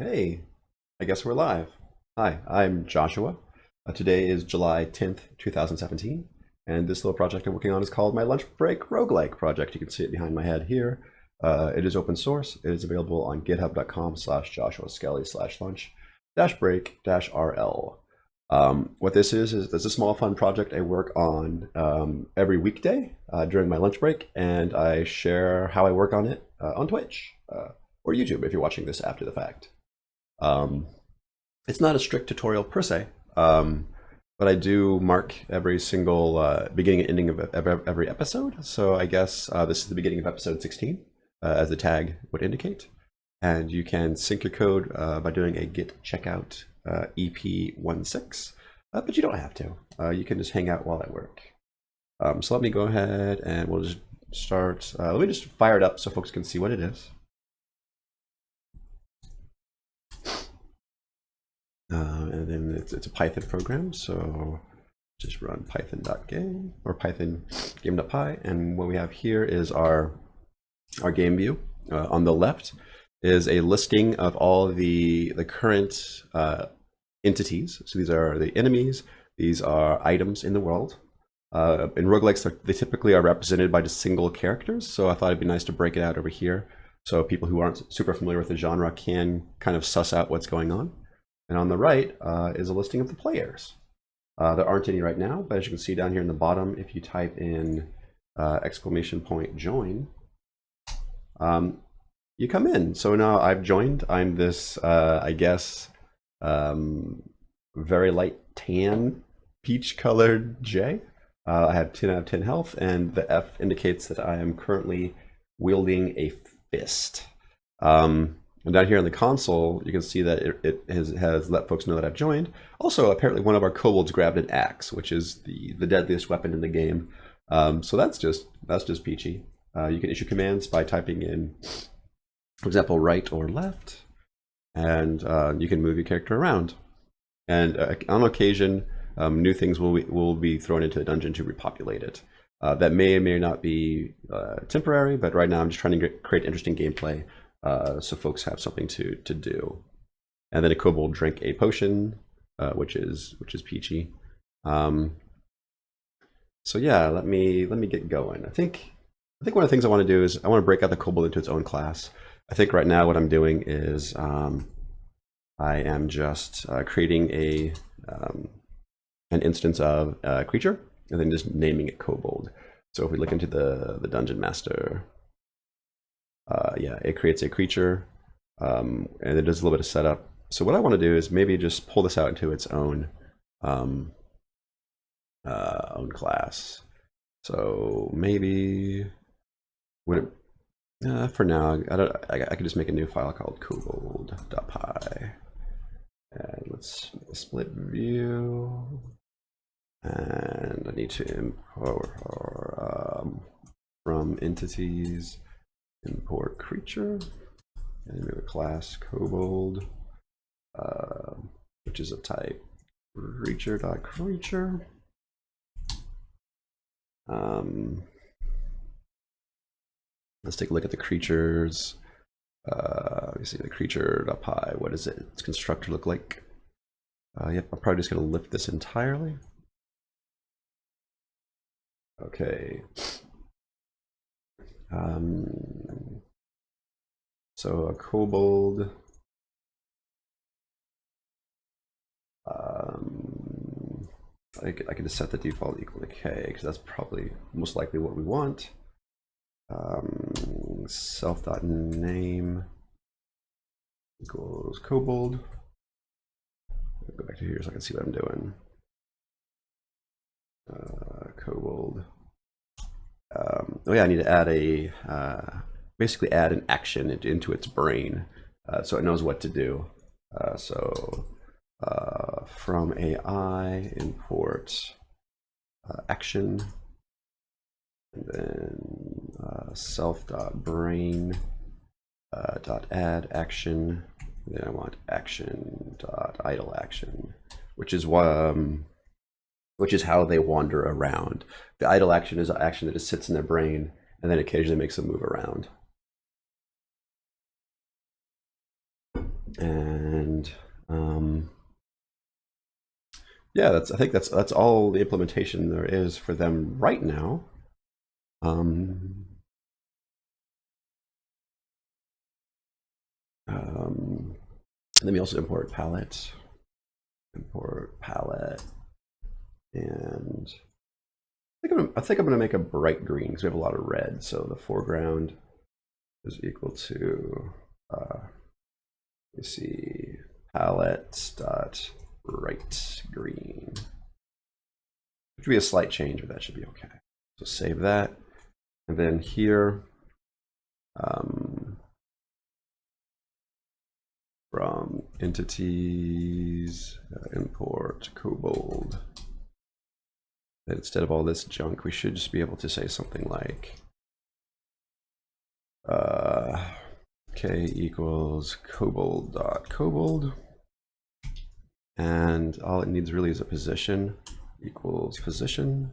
Hey, I guess we're live. Hi, I'm Joshua. Today is July 10th, 2017, and this little project I'm working on is called my Lunch Break Roguelike project. You can see it behind my head here. It is open source. It is available on github.com/joshua_skelly/lunch break-rl. What this is this is a small fun project I work on every weekday during my lunch break, and I share how I work on it on Twitch or YouTube if you're watching this after the fact. Um, it's not a strict tutorial per se, but I do mark every single beginning and ending of every episode. So I guess this is the beginning of episode 16, as the tag would indicate. And you can sync your code by doing a git checkout EP16, but you don't have to. You can just hang out while I work. So let me go ahead and we'll just start. Let me just fire it up so folks can see what it is. And then it's a Python program, so just run python.game or python game.py. And what we have here is our game view. On the left is a listing of all the current entities. So these are the enemies. These are items in the world. In roguelikes, they typically are represented by just single characters. So I thought it'd be nice to break it out over here, so people who aren't super familiar with the genre can kind of suss out what's going on. And on the right is a listing of the players. There aren't any right now, but as you can see down here in the bottom, if you type in !join, you come in. So now I've joined. I'm this, I guess, very light tan, peach-colored J. I have 10 out of 10 health, and the F indicates that I am currently wielding a fist. And down here in the console, you can see that it has let folks know that I've joined. Also, apparently one of our kobolds grabbed an axe, which is the deadliest weapon in the game. So that's just peachy. You can issue commands by typing in, for example, right or left, and you can move your character around. And on occasion, new things will be thrown into the dungeon to repopulate it. That may or may not be temporary, but right now I'm just trying to create interesting gameplay. So folks have something to do. And then a kobold drink a potion, which is peachy. So yeah, let me get going. I think one of the things I want to do is I want to break out the kobold into its own class. I think right now what I'm doing is I am just creating an instance of a creature and then just naming it kobold. So if we look into the dungeon master, yeah, it creates a creature, and it does a little bit of setup. So what I want to do is maybe just pull this out into its own own class. So maybe would it, for now, I could just make a new file called kobold.py, and let's split view, and I need to import from entities. Import creature, and we have a class kobold, which is a type creature.creature. Let's take a look at the creatures. Let me see the creature.py. What does its constructor look like? Yep, I'm probably just going to lift this entirely. Okay. So a kobold, I could just set the default equal to k, because that's probably most likely what we want. Self.name equals kobold. Go back to here so I can see what I'm doing. Kobold. Oh yeah, I need to add basically add an action into its brain, so it knows what to do. So from AI import action, and then self.brain .add action. And then I want action.idle action, which is how they wander around. The idle action is an action that just sits in their brain and then occasionally makes them move around. And yeah, I think that's all the implementation there is for them right now. Let me also import palette, and I think I'm gonna make a bright green because we have a lot of red. So the foreground is equal to you see palette dot bright green. It should be a slight change, but that should be okay. So save that, and then here from entities import kobold. And instead of all this junk, we should just be able to say something like k equals kobold dot kobold, and all it needs really is a position equals position.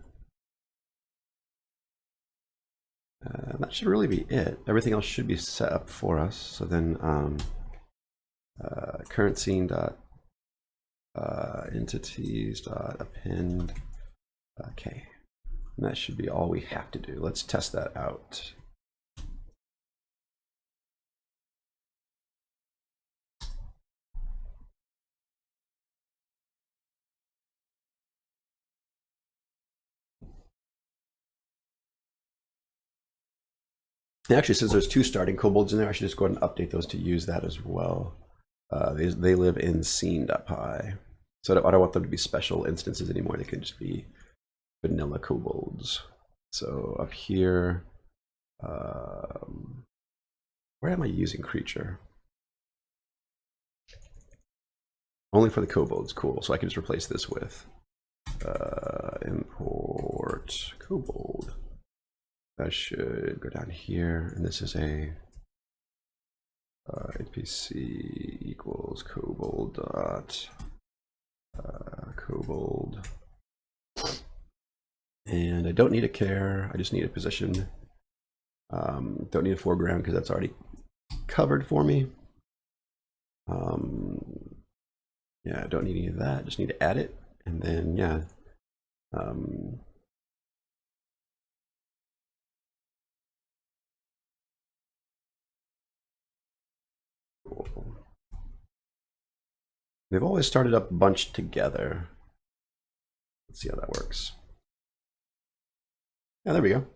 And that should really be it. Everything else should be set up for us. So then current scene dot entities dot append. Okay, and that should be all we have to do. Let's test that out. Actually, since there's 2 starting kobolds in there, I should just go ahead and update those to use that as well. They live in scene.py. So I don't want them to be special instances anymore. They can just be vanilla kobolds. So up here, where am I using creature? Only for the kobolds, cool. So I can just replace this with import kobold. That should go down here, and this is a NPC equals kobold dot kobold, and I don't need a care. I just need a position. Don't need a foreground because that's already covered for me. Yeah, I don't need any of that. Just need to add it, and then yeah. Cool. They've always started up bunched together. Let's see how that works. Yeah, there we go.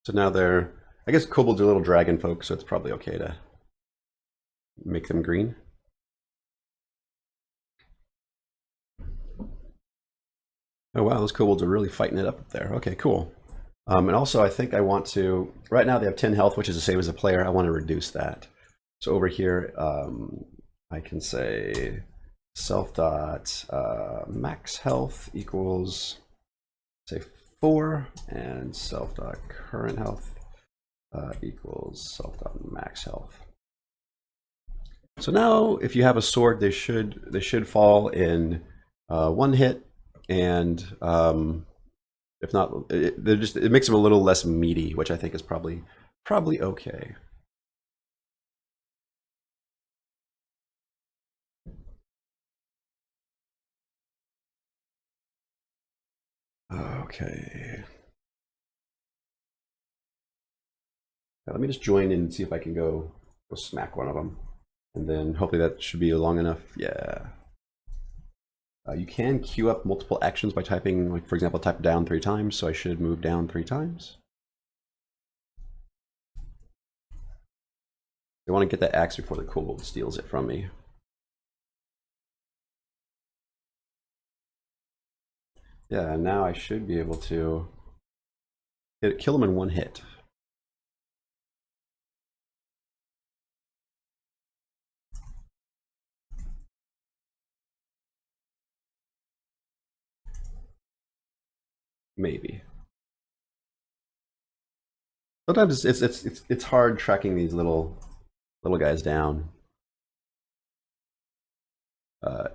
So now they're, I guess kobolds are little dragon folk, so it's probably okay to make them green. Oh wow, those kobolds are really fighting it up there. Okay, cool. And also I think I want to, right now they have 10 health, which is the same as a player. I want to reduce that. So over here, I can say self dot max health equals, say 4, and self dot current health equals self dot max health. So now if you have a sword, they should fall in 1 hit, and if not, it makes them a little less meaty, which I think is probably okay. Okay. Now, let me just join and see if I can go smack one of them, and then hopefully that should be long enough. Yeah. You can queue up multiple actions by typing, like for example, type down 3 times. So I should move down 3 times. I want to get that axe before the kobold steals it from me. Yeah, now I should be able to kill him in 1 hit. Maybe. Sometimes it's hard tracking these little guys down.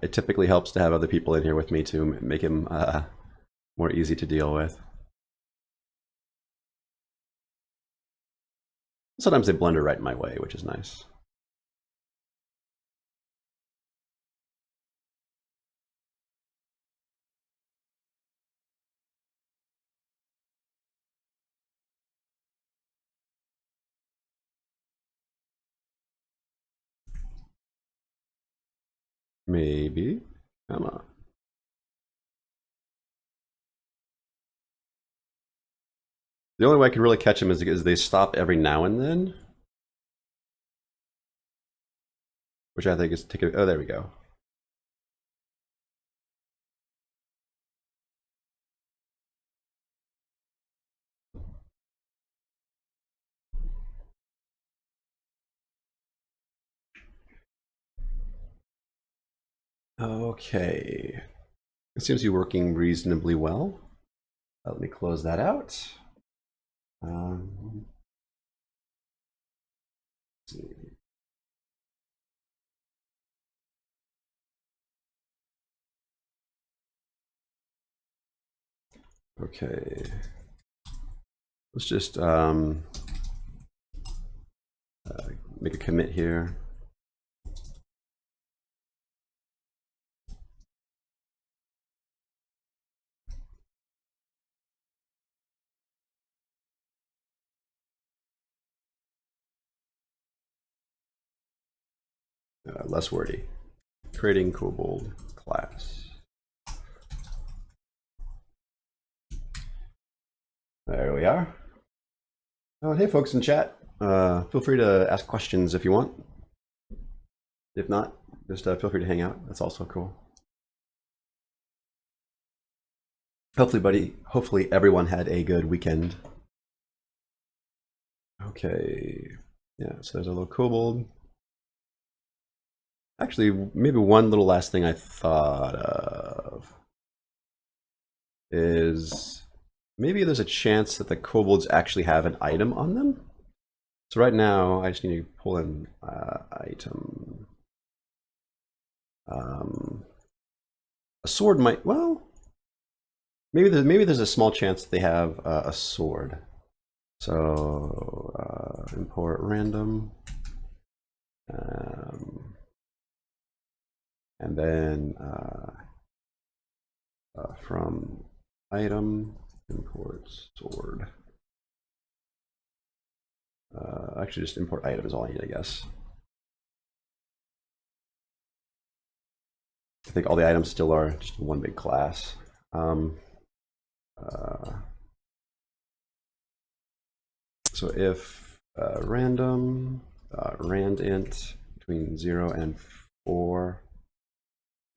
It typically helps to have other people in here with me to make him more easy to deal with. Sometimes they blunder right in my way, which is nice. Maybe. Come on. The only way I can really catch them is they stop every now and then. Which I think is taking. Oh, there we go. Okay. It seems to be working reasonably well. Let me close that out. Let's see. Okay. Let's just make a commit here. Less wordy. Creating kobold class. There we are. Oh, and hey, folks in chat. Feel free to ask questions if you want. If not, just feel free to hang out. That's also cool. Hopefully everyone had a good weekend. Okay. Yeah, so there's a little kobold. Actually, maybe one little last thing I thought of is maybe there's a chance that the kobolds actually have an item on them. So right now, I just need to pull in item. A sword might, well, maybe there's a small chance that they have a sword. So import random. And then from item import sword. Actually, just import item is all I need, I guess. I think all the items still are just one big class. So if random rand int between 0 and 4,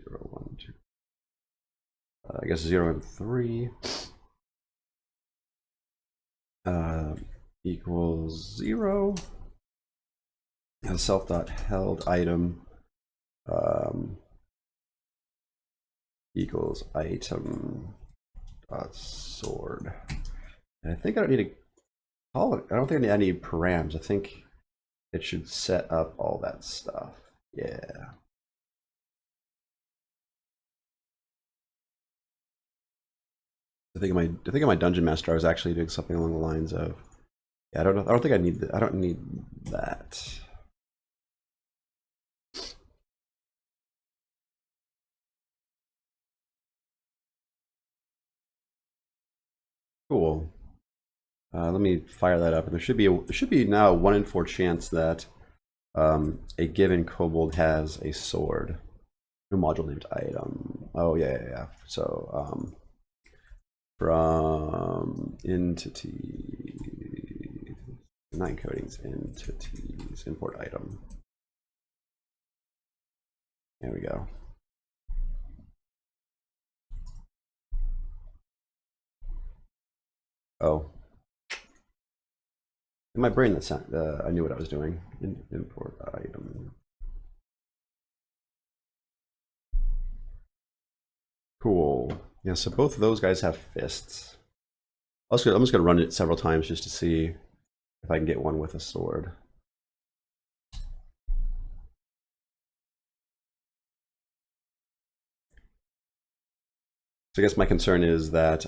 0, 1, 2, I guess 0 and 3 equals 0. Self.held item equals item dot sword. And I think I don't need to call it. I don't think I need any params. I think it should set up all that stuff. Yeah. I think in my dungeon master I was actually doing something along the lines of, yeah, I don't think I need that. I don't need that. Cool. Let me fire that up, and there should be now a 1 in 4 chance that a given kobold has a sword. New module named item. Oh yeah. So from entity 9 codings entities import item. There we go. Oh. In my brain, I knew what I was doing. Import item. Cool. Yeah, so both of those guys have fists. I'm just gonna run it several times just to see if I can get one with a sword. So I guess my concern is that,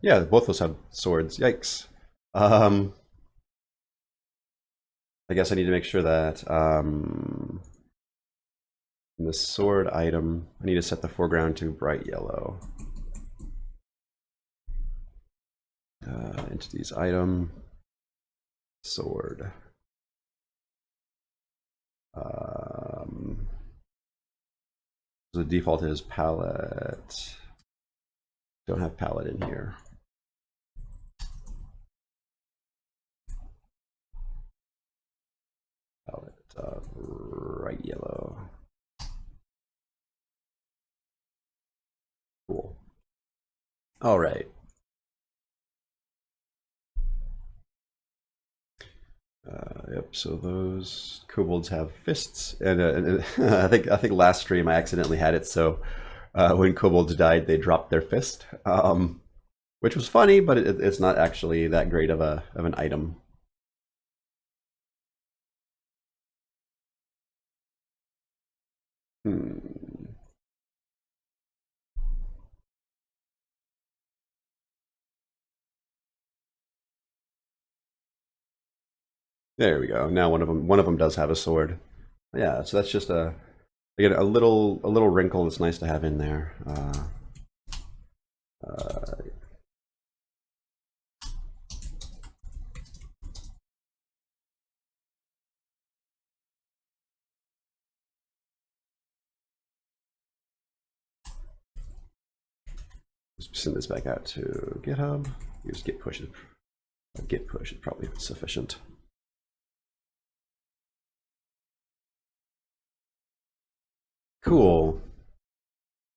yeah, both those have swords. Yikes. I guess I need to make sure that in the sword item, I need to set the foreground to bright yellow. Entities item, sword. So the default is palette. Don't have palette in here. Palette bright yellow. Cool. All right. Yep. So those kobolds have fists, and I think last stream I accidentally had it so when kobolds died, they dropped their fist, which was funny, but it's not actually that great of an item. There we go. Now one of them does have a sword. Yeah, so that's just again a little wrinkle that's nice to have in there. Just send this back out to GitHub. Use git push. Git push is probably sufficient. Cool.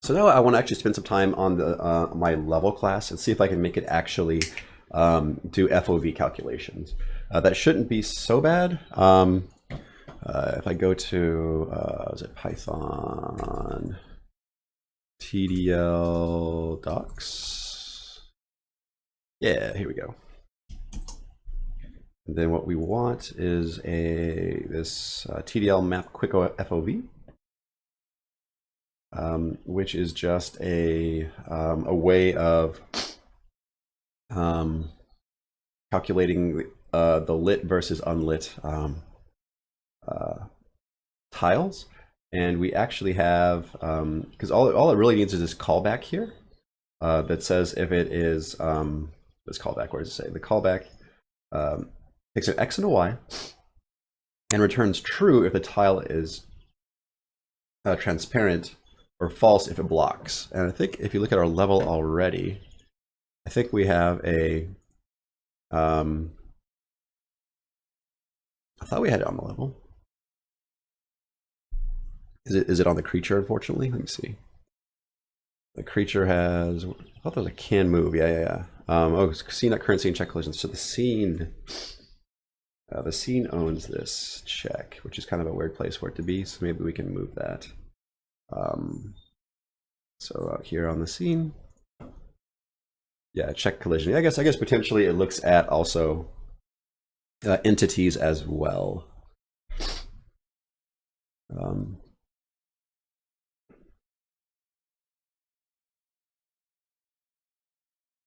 So now I want to actually spend some time on the my level class and see if I can make it actually do FOV calculations. That shouldn't be so bad. If I go to is it Python TDL docs? Yeah, here we go. And then what we want is this TDL map quick FOV. Which is just a way of calculating the lit versus unlit tiles. And we actually have, because all it really needs is this callback here that says if it is, this callback, where does it say? The callback takes an X and a Y and returns true if the tile is transparent, or false if it blocks. And I think if you look at our level already, I think we have a, I thought we had it on the level. Is it on the creature, unfortunately? Let me see. The creature has, I thought there was a can move, yeah. Oh, scene at current scene check collision. So the scene owns this check, which is kind of a weird place for it to be, so maybe we can move that. So out here on the scene, yeah, check collision. I guess potentially it looks at also entities as well.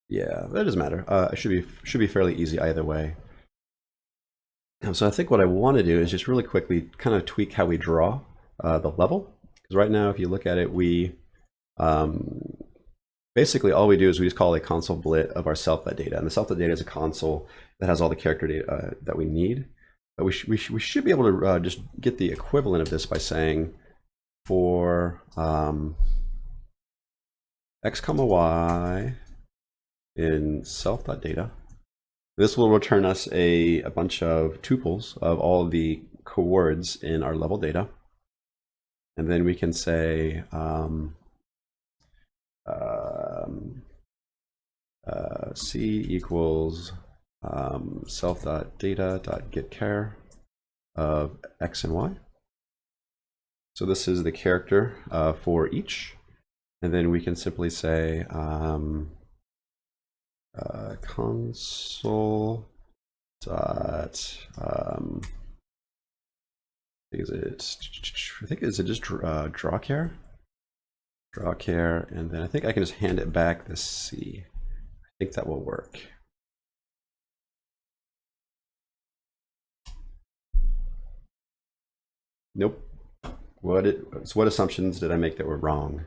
Yeah, that doesn't matter. It should be fairly easy either way. So I think what I want to do is just really quickly kind of tweak how we draw the level. Because right now, if you look at it, we basically all we do is we just call a console blit of our self.dat data, and the self.dat data is a console that has all the character data that we need. But we should be able to just get the equivalent of this by saying for x comma y in self.data. This will return us a bunch of tuples of all of the coords in our level data. And then we can say C equals self.data.getChar of x and y. So this is the character for each. And then we can simply say console dot is it just draw care, and then I think I can just hand it back the C. I think that will work. Nope. What assumptions did I make that were wrong?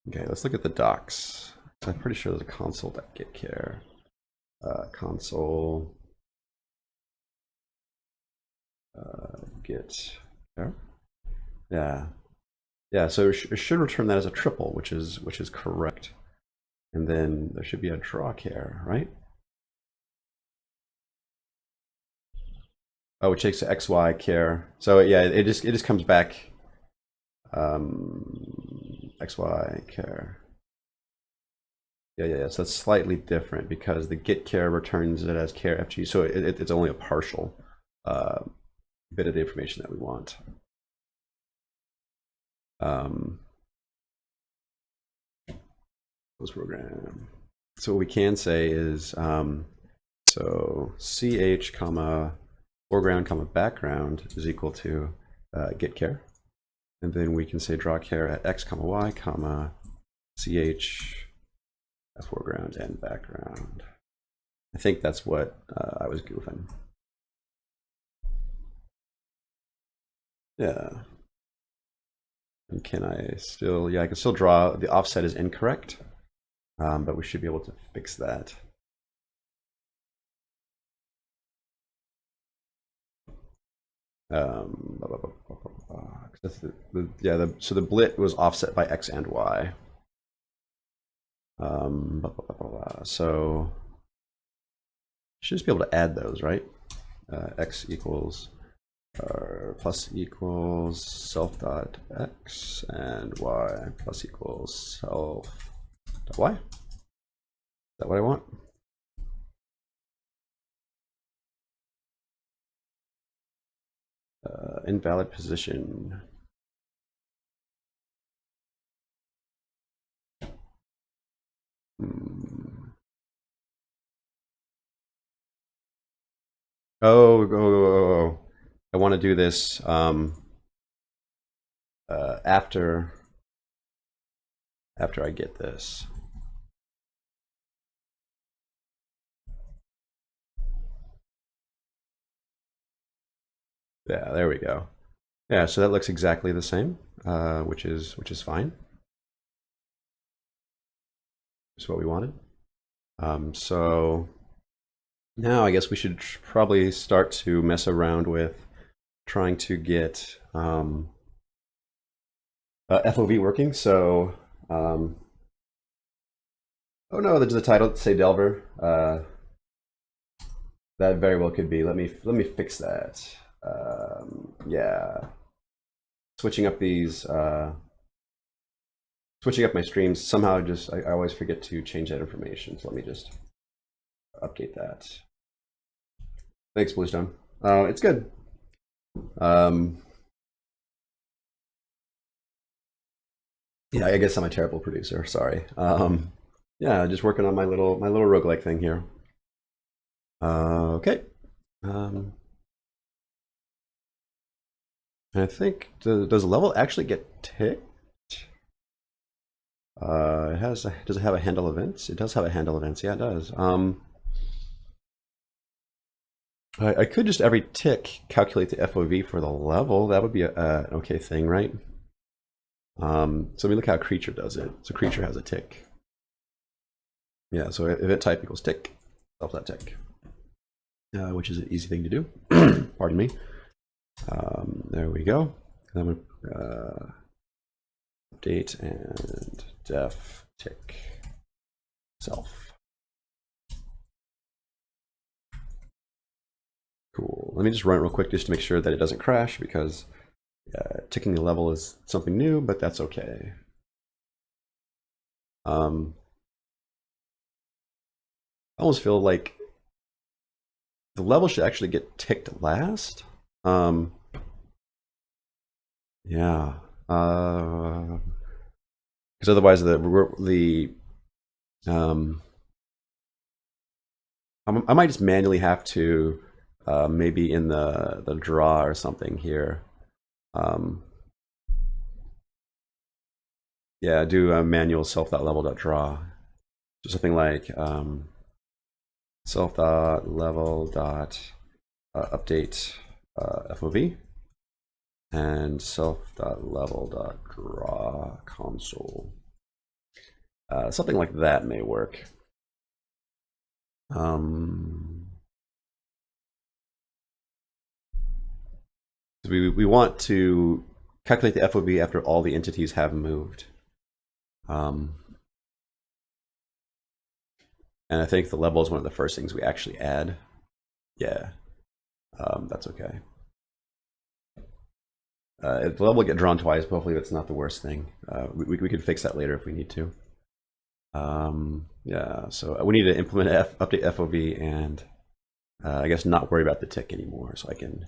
Okay, let's look at the docs. I'm pretty sure there's a console.getChar. console get there. Yeah. So it should return that as a triple, which is correct. And then there should be a draw care, right? Oh, it takes the XY care. So yeah, it just comes back XY care. Yeah. So that's slightly different because the get care returns it as care FG. So it's only a partial bit of the information that we want. Close program. So what we can say is so ch comma foreground comma background is equal to get care, and then we can say draw care at x comma y comma ch foreground and background. I think that's what I was goofing. Yeah. And can I still? Yeah, I can still draw. The offset is incorrect, but we should be able to fix that. So the blit was offset by x and y. So should just be able to add those, right? X equals or plus equals self dot x and y plus equals self dot y. Is that what I want? Invalid position. Oh. I want to do this after I get this. Yeah, there we go. Yeah, so that looks exactly the same, which is fine. That's what we wanted. So now I guess we should probably start to mess around with trying to get FOV working. So, oh no, there's a title say Delver. That very well could be. Let me fix that. Yeah, switching up these. Switching up my streams somehow just I always forget to change that information. So let me just update that. Thanks, Bluestone. It's good. Yeah, I guess I'm a terrible producer. Sorry. Yeah, just working on my little roguelike thing here. Okay. I think does the level actually get ticked? It has. Does it have a handle events? It does have a handle events. Yeah, it does. I could just every tick calculate the FOV for the level. That would be an okay thing, right? So let me look how creature does it. So creature has a tick. Yeah, so event type equals tick, self that tick, which is an easy thing to do. Pardon me. There we go. And then we update and def tick self. Cool. Let me just run it real quick just to make sure that it doesn't crash because ticking the level is something new, but that's okay. I almost feel like the level should actually get ticked last. Yeah. Because otherwise I might just manually have to maybe in the draw or something here. Yeah, do a manual self.level.draw. So something like self.level.update FOV and self.level.draw console. Something like that may work. We want to calculate the FOV after all the entities have moved. And I think the level is one of the first things we actually add. Yeah, that's okay. The level will get drawn twice, but hopefully that's not the worst thing. We can fix that later if we need to. Yeah, so we need to implement update FOV and I guess not worry about the tick anymore. So I can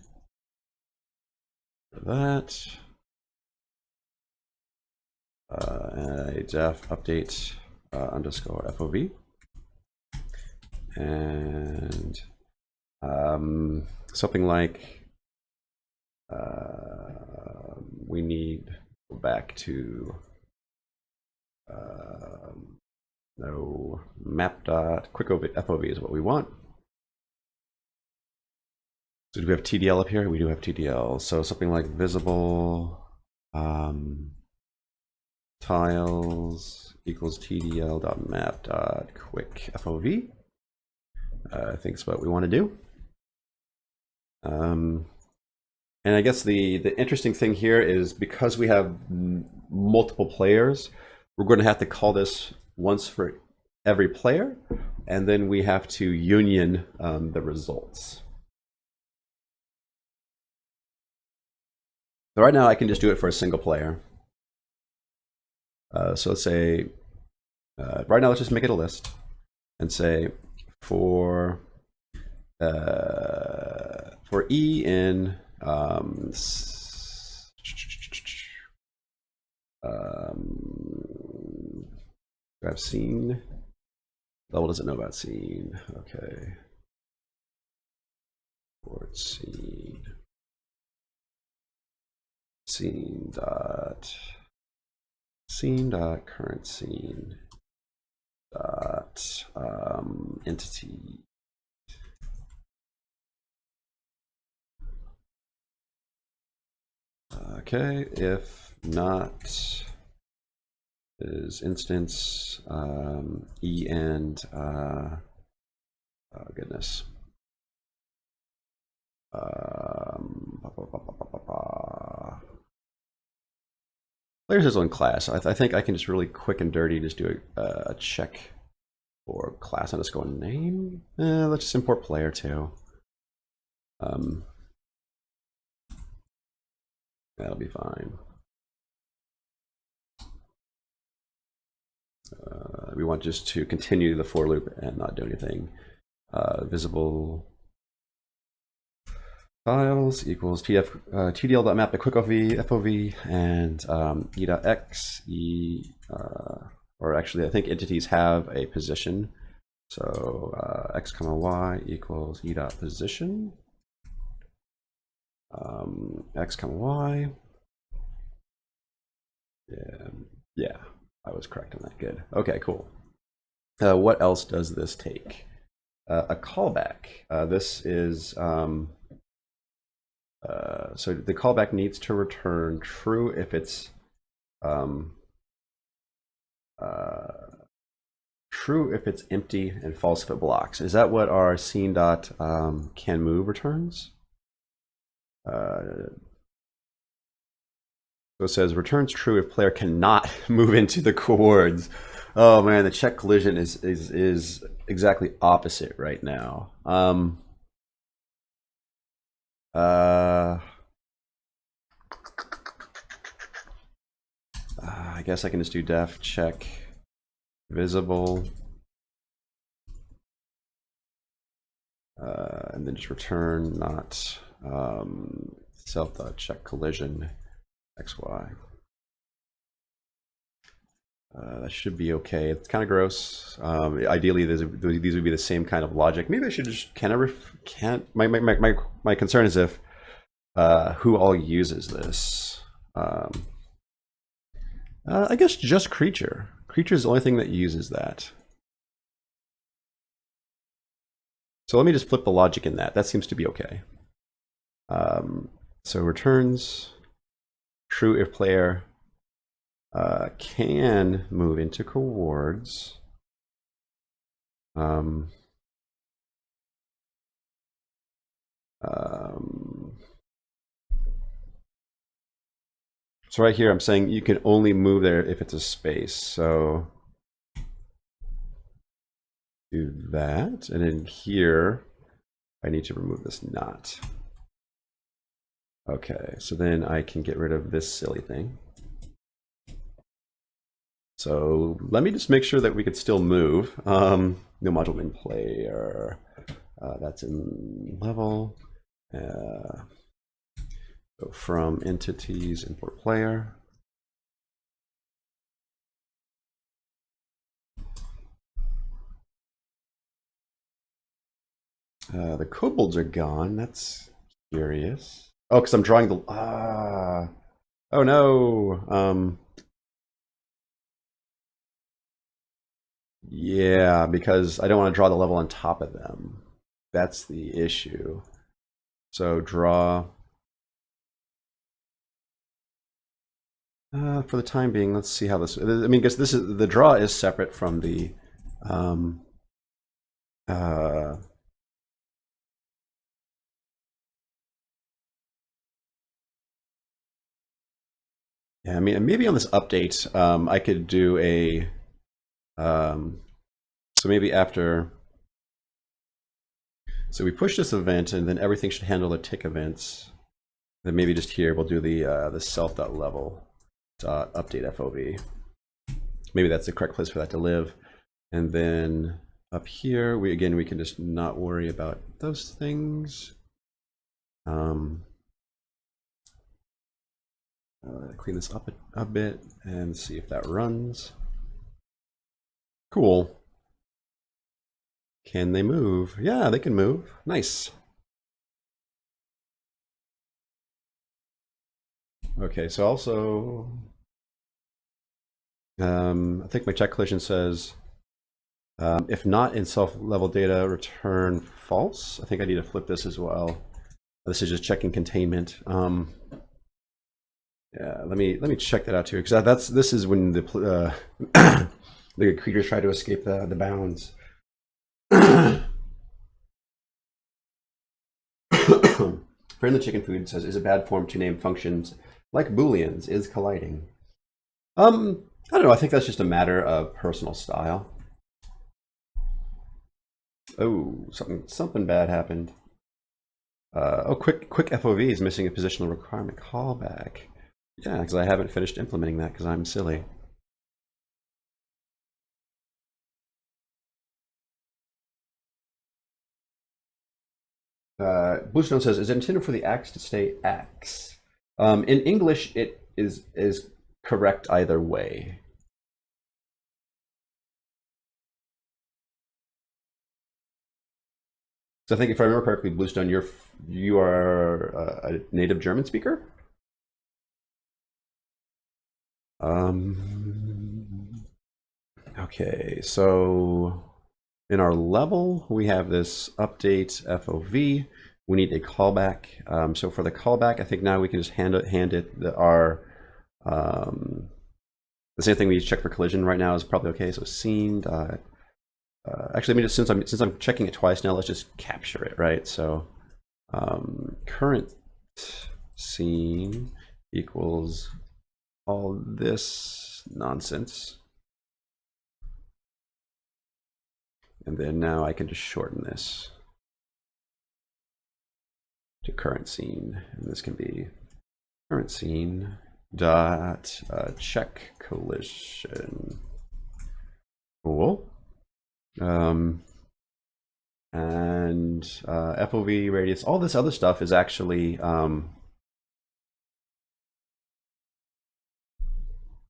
do that. And def update underscore FOV. And something like we need to go back to no map dot quick FOV is what we want. So do we have TDL up here? We do have TDL. So something like visible tiles equals TDL dot map dot quick FOV. I think it's what we want to do. And I guess the interesting thing here is because we have multiple players, we're going to have to call this once for every player, and then we have to union the results. So right now I can just do it for a single player. So let's say, right now let's just make it a list and say for E in grab scene. Level doesn't know about scene. Okay. Port scene. Scene dot current scene dot entity. Okay, if not is instance E and oh goodness. Players is on class. I think I can just really quick and dirty just do a check for class underscore name. Let's just import player too. That'll be fine. We want just to continue the for loop and not do anything. Visible files equals tdl.map to quick FOV and e.x or actually I think entities have a position. So x comma y equals e.position. X comma y. Yeah, I was correct on that. Good. Okay, cool. What else does this take? A callback. This is so the callback needs to return true if it's true if it's empty and false if it blocks. Is that what our scene dot can move returns? So it says returns true if player cannot move into the coords. Oh man, the check collision is exactly opposite right now. I guess I can just do def check visible and then just return not self.check collision xy. That should be okay. It's kind of gross. Ideally, these would be the same kind of logic. Maybe I should just my concern is if who all uses this. I guess just creature. Creature is the only thing that uses that. So let me just flip the logic in that. That seems to be okay. So returns true if player can move into coords. So right here, I'm saying you can only move there if it's a space. So do that. And in here, I need to remove this not. Okay, so then I can get rid of this silly thing. So let me just make sure that we could still move. No module in player. That's in level. So from entities, import player. The kobolds are gone. That's curious. Oh, because I'm drawing the. Oh no. Yeah, because I don't want to draw the level on top of them. That's the issue. So draw. For the time being, let's see how this. I mean, because this is the draw is separate from the. Uh, yeah, I mean, maybe on this update, I could do a. So maybe after. So we push this event, and then everything should handle the tick events. Then maybe just here we'll do the self.level update FOV. Maybe that's the correct place for that to live. And then up here, we can just not worry about those things. Clean this up a bit and see if that runs. Cool. Can they move? Yeah, they can move. Nice. Okay, so also, I think my check collision says, if not in self-level data, return false. I think I need to flip this as well. This is just checking containment. Yeah, let me check that out too, because this is when the the creatures try to escape the bounds. Friend the chicken food says, is it bad form to name functions like booleans? Is colliding? I don't know. I think that's just a matter of personal style. Oh, something bad happened. Oh, quick FOV is missing a positional requirement callback. Yeah, because I haven't finished implementing that because I'm silly. Bluestone says, is it intended for the axe to stay axe? In English, it is correct either way. So I think if I remember correctly, Bluestone, you are a native German speaker. Okay, so in our level, we have this update FOV. We need a callback. So for the callback, I think now we can just hand it our the same thing we check for collision right now is probably okay. So scene. Actually, let me just since I'm checking it twice now, let's just capture it, right? So current scene equals all this nonsense. And then now I can just shorten this to current scene. And this can be current scene dot check collision. Cool. And FOV radius, all this other stuff is actually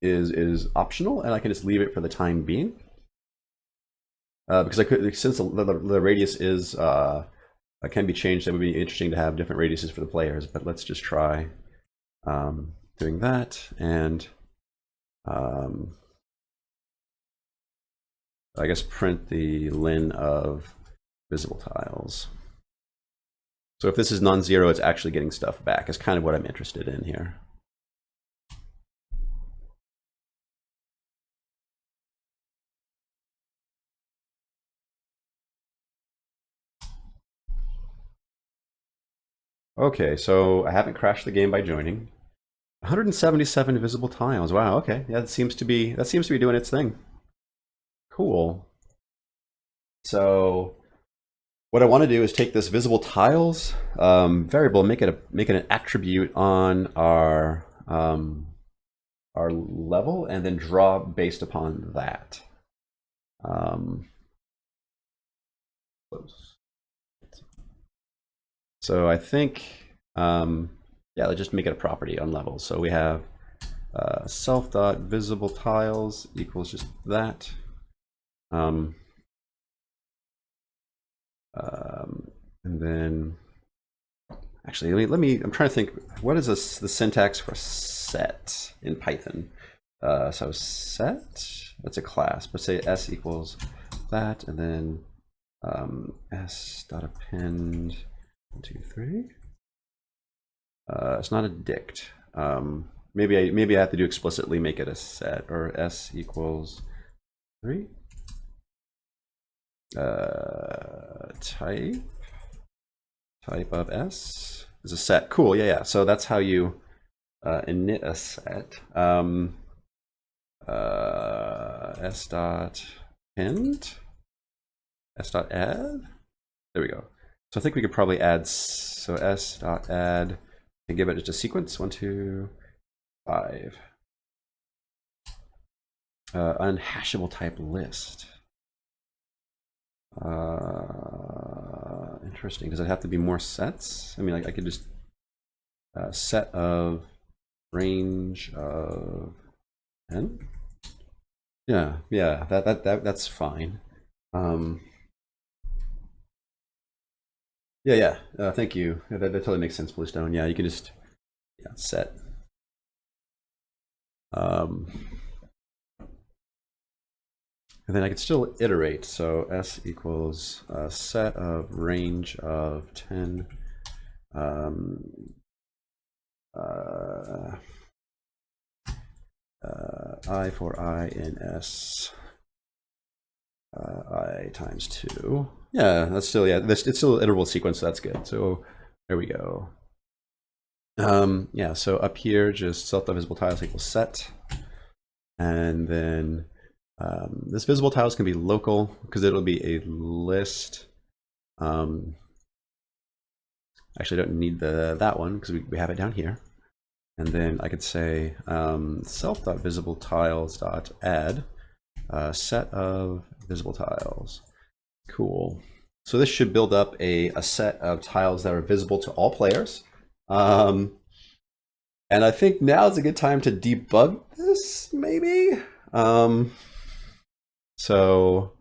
is optional, and I can just leave it for the time being. Because I could, since the radius is can be changed, it would be interesting to have different radiuses for the players. But let's just try doing that, and I guess print the lin of visible tiles. So if this is non-zero, it's actually getting stuff back. Is kind of what I'm interested in here. Okay, so I haven't crashed the game by joining. 177 visible tiles. Wow. Okay. Yeah, that seems to be doing its thing. Cool. So what I want to do is take this visible tiles variable, make it an attribute on our level, and then draw based upon that. So I think, yeah, let's just make it a property on level. So we have self.visible tiles equals just that. And then, actually, I'm trying to think, what is this, the syntax for set in Python? So set, that's a class, but say s equals that, and then s.append 1, 2, 3. It's not a dict. Maybe I have to do explicitly make it a set, or s equals 3. Type of s is a set. Cool. Yeah. So that's how you init a set. S dot append, s dot add. There we go. So I think we could probably add. So s dot add and give it just a sequence. 1, 2, 5. Unhashable type list. Interesting. Does it have to be more sets? I mean, like I could just set of range of 10. Yeah, that's fine. Yeah. Thank you. That totally makes sense, Bluestone. Yeah, you can just set. And then I could still iterate. So s equals a set of range of 10. I for I in s. I times 2. Yeah, that's still, it's still an iterable sequence, so that's good. So there we go. Yeah, so up here, just self.visible tiles equals set. And then this visible tiles can be local because it'll be a list. Actually, I don't need that one because we have it down here. And then I could say self.visible tiles.add set of visible tiles. Cool. So this should build up a set of tiles that are visible to all players. And I think now is a good time to debug this, maybe. So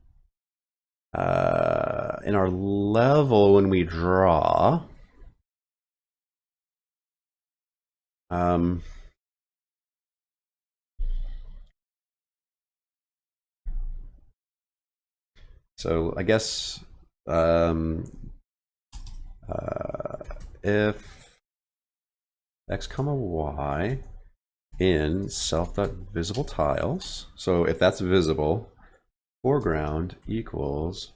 in our level, when we draw, so I guess if x comma y in self.visible tiles, so if that's visible, foreground equals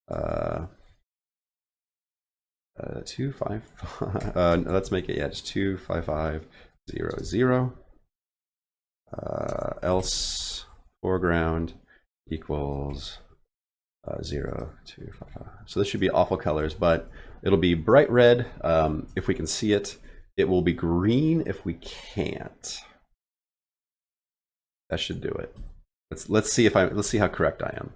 255. Let's make it just 25500. Else foreground equals 0, 2, 5, 5. So this should be awful colors, but it'll be bright red if we can see it. It will be green if we can't. That should do it. Let's see how correct I am.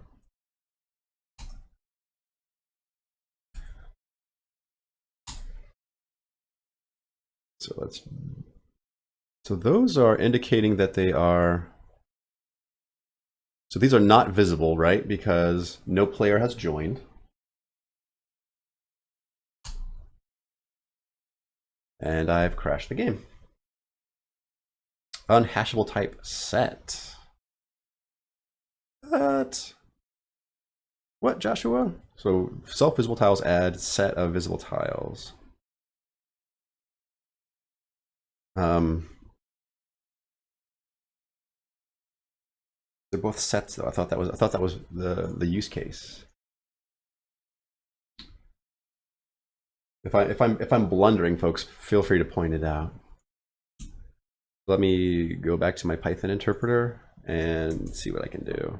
So those are indicating that they are. So these are not visible, right? Because no player has joined. And I've crashed the game. Unhashable type set. What, Joshua? So self-visible tiles add set of visible tiles. They're both sets though. I thought that was the use case. If I'm blundering, folks, feel free to point it out. Let me go back to my Python interpreter and see what I can do.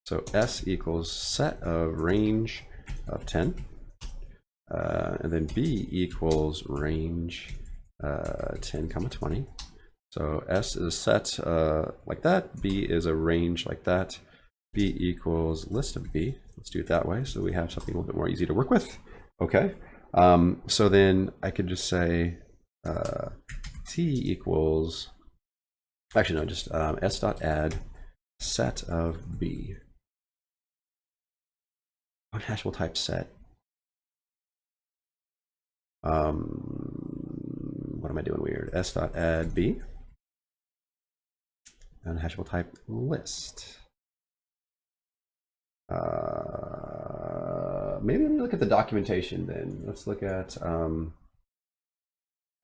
So S equals set of range of 10, and then B equals range 10 comma 20. So S is a set like that, B is a range like that, B equals list of B. Let's do it that way so we have something a little bit more easy to work with. Okay, so then I could just say T equals, actually no, just S dot add set of B. Unhashable type set. What am I doing weird? S dot add B. Unhashable type list. Maybe let me look at the documentation then. Let's look at,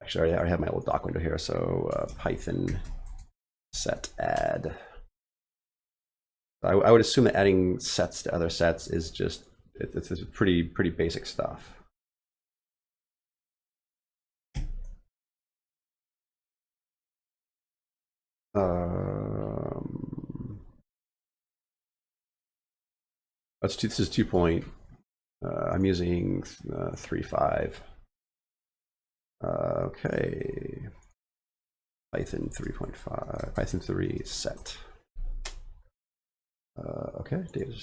actually I already have my little doc window here. So Python set add. I would assume that adding sets to other sets is just, it's pretty basic stuff. This is 2 point. I'm using 3.5. Okay. Python 3.5. Python 3 set. Okay, data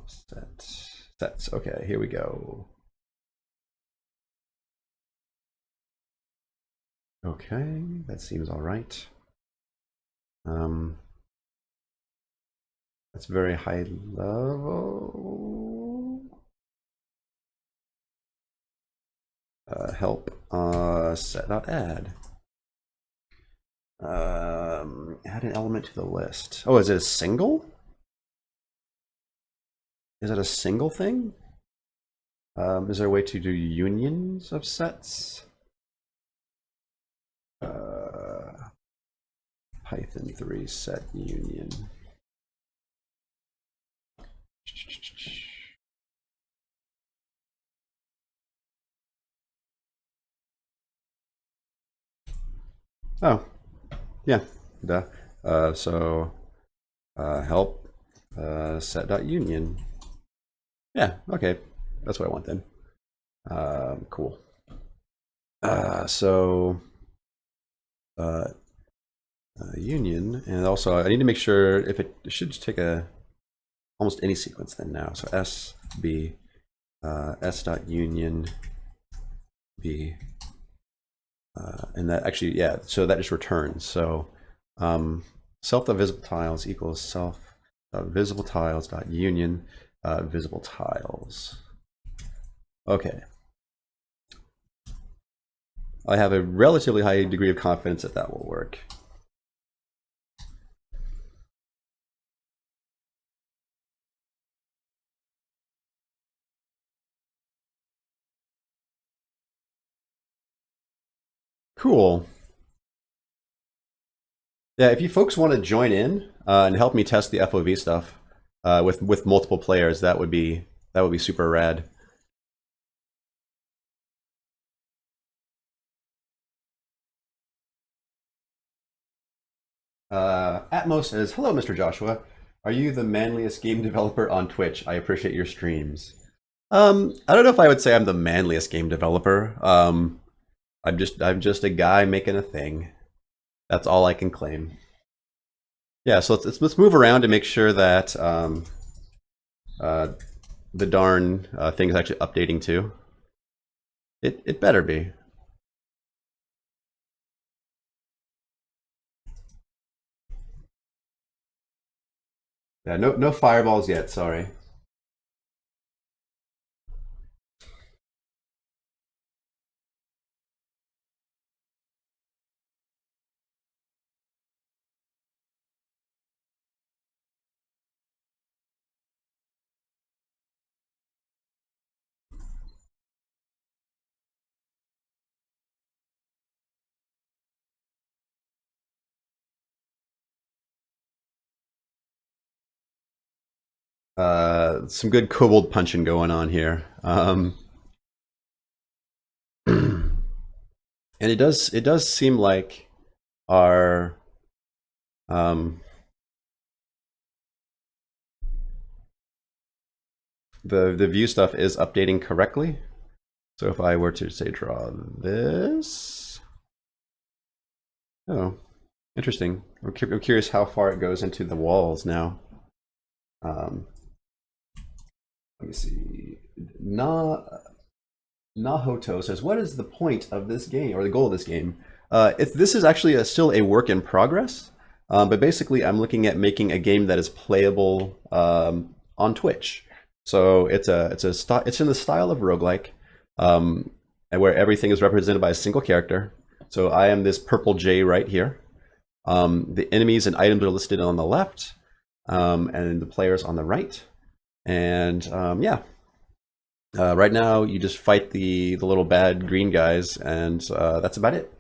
sets. Okay, here we go. Okay, that seems all right. That's very high level. Help set.add. Add an element to the list. Oh, is it a single? Is it a single thing? Is there a way to do unions of sets? Python 3 set union. Oh, yeah, duh. So help set.union. Yeah, okay, that's what I want then. Cool. Union, and also I need to make sure if it should just take almost any sequence then now. So S B S.union B, and that actually, yeah, so that just returns. So self.visible tiles equals self.visible tiles.union visible tiles. Okay. I have a relatively high degree of confidence that that will work. Cool. Yeah, if you folks want to join in and help me test the FOV stuff with multiple players, that would be super rad. Atmos says, "Hello, Mr. Joshua. Are you the manliest game developer on Twitch? I appreciate your streams." I don't know if I would say I'm the manliest game developer. I'm just a guy making a thing. That's all I can claim. Yeah, so let's move around to make sure that the darn thing is actually updating too. It better be. Yeah, no fireballs yet. Sorry. Some good kobold punching going on here. And it does seem like our the view stuff is updating correctly. So if I were to say draw this, oh, interesting. I'm curious how far it goes into the walls now. Let me see. Nahoto says, "What is the point of this game, or the goal of this game?" This is actually still a work in progress, but basically, I'm looking at making a game that is playable on Twitch. So it's in the style of roguelike, and where everything is represented by a single character. So I am this purple J right here. The enemies and items are listed on the left, and the players on the right. And yeah. Right now, you just fight the little bad green guys, and that's about it.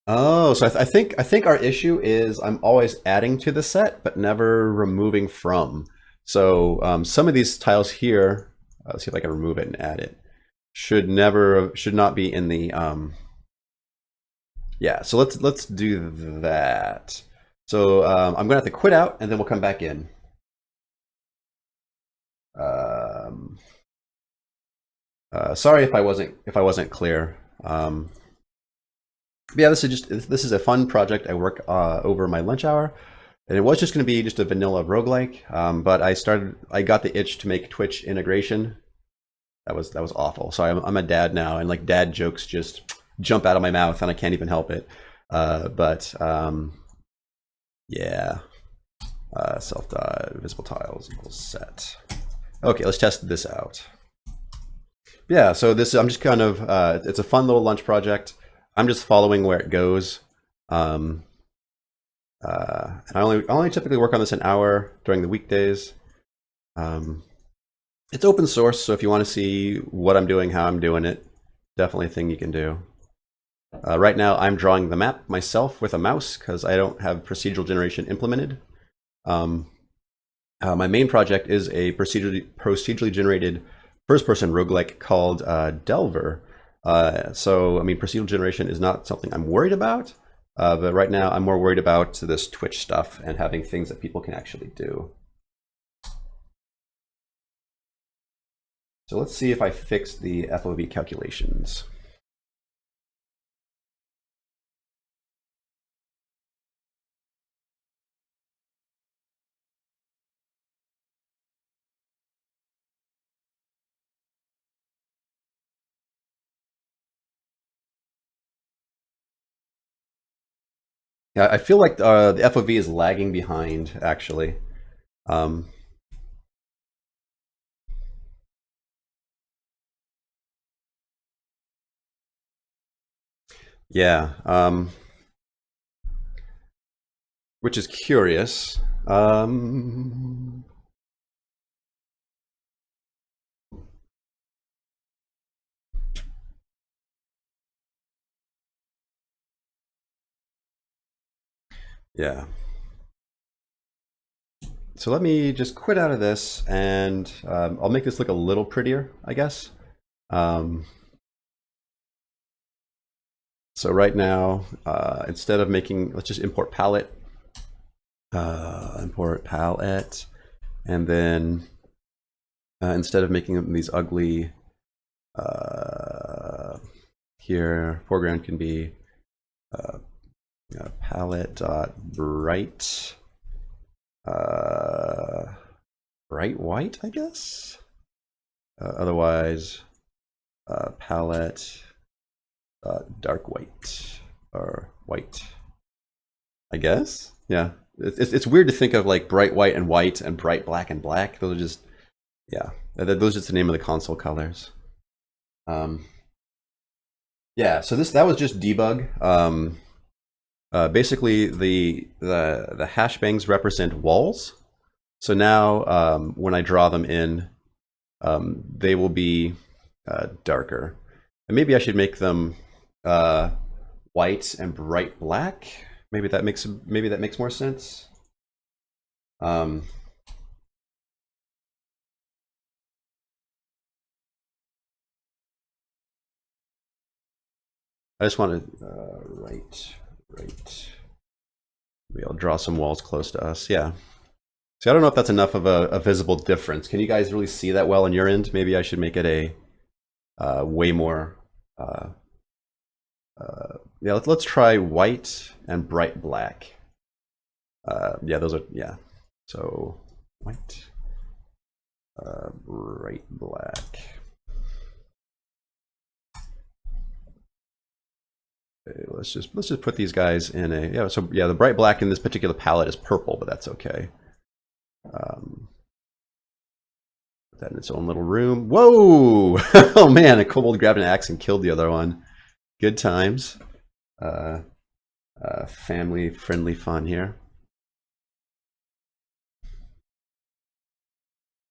Oh, so I think our issue is I'm always adding to the set, but never removing from. So some of these tiles here, let's see if I can remove it and add it. Should not be in the yeah. So let's do that. So I'm gonna have to quit out, and then we'll come back in. Sorry if I wasn't clear. Yeah, this is a fun project I work over my lunch hour, and it was just going to be just a vanilla roguelike. But I got the itch to make Twitch integration. That was awful. So I'm a dad now, and like dad jokes just jump out of my mouth, and I can't even help it. But yeah, self dot visible tiles equals set. Okay, let's test this out. Yeah, so I'm just kind of it's a fun little lunch project. I'm just following where it goes. And I only typically work on this an hour during the weekdays. It's open source, so if you want to see what I'm doing, how I'm doing it, definitely a thing you can do. Right now, I'm drawing the map myself with a mouse because I don't have procedural generation implemented. My main project is a procedurally generated first-person roguelike called Delver. So, I mean, procedural generation is not something I'm worried about, but right now I'm more worried about this Twitch stuff and having things that people can actually do. So let's see if I fix the FOV calculations. Yeah, I feel like the FOV is lagging behind, actually. Yeah, which is curious. Yeah. So let me just quit out of this, and I'll make this look a little prettier, I guess. So right now, instead of making, let's just import palette. Import palette, and then instead of making these ugly, here foreground can be palette dot bright, bright white, I guess. Otherwise, palette dark white or white, I guess. Yeah, it's weird to think of like bright white and bright black and black. Those are just, yeah, those are just the name of the console colors. Yeah, so that was just debug. Basically, the hashbangs represent walls. So now when I draw them in, they will be darker. And maybe I should make them white and bright black. Maybe that makes more sense. Um, I just want to right. Maybe I'll draw some walls close to us. Yeah. See, I don't know if that's enough of a visible difference. Can you guys really see that well on your end? Maybe I should make it a way more. Yeah, let's try white and bright black. Yeah, those are, yeah. So white, bright black. Okay, let's just put these guys in a, yeah. So yeah, the bright black in this particular palette is purple, but that's okay. Put that in its own little room. Whoa! Oh man, a kobold grabbed an axe and killed the other one. Good times. Family friendly fun here.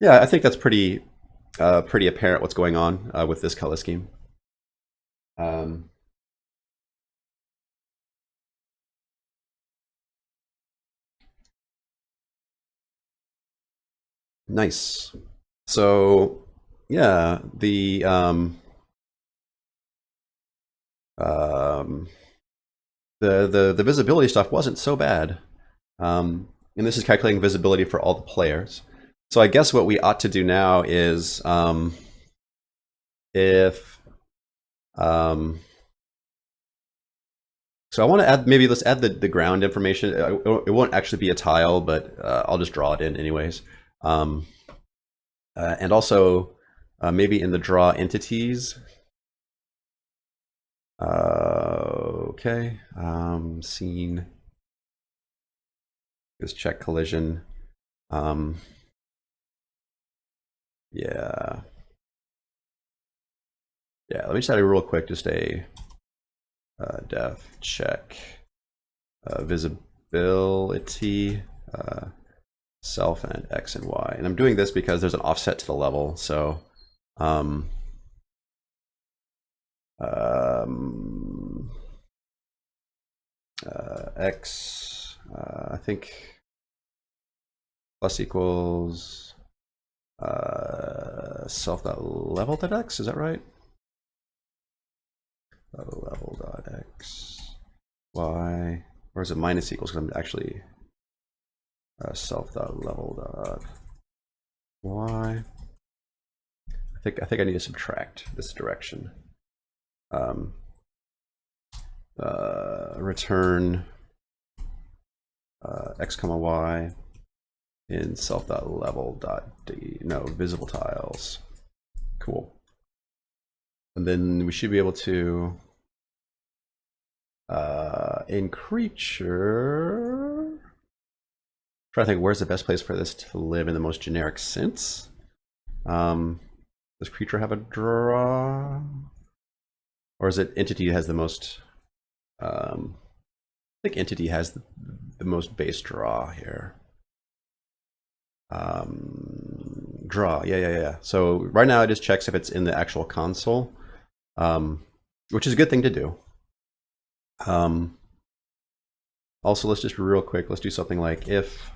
Yeah, I think that's pretty apparent what's going on with this color scheme. Nice. So yeah, the visibility stuff wasn't so bad. And this is calculating visibility for all the players. So I guess what we ought to do now is so I want to add, maybe let's add the ground information. It won't actually be a tile, but I'll just draw it in anyways. And also maybe in the draw entities. Okay, scene. Just check collision. Yeah. Yeah, let me just add a real quick, just a def check visibility self and X and Y. And I'm doing this because there's an offset to the level. So X, I think plus equals self.level.x, is that right? Level.x, Y, or is it minus equals? Because I'm actually self.level.y. I think I need to subtract this direction. Return x comma y in self.level.d, no, visible tiles. Cool. And then we should be able to in creature, try to think where's the best place for this to live in the most generic sense. Does creature have a draw, or is it entity has the most? I think entity has the most base draw here. Draw, yeah. So right now it just checks if it's in the actual console, which is a good thing to do. Also, let's just real quick, let's do something like if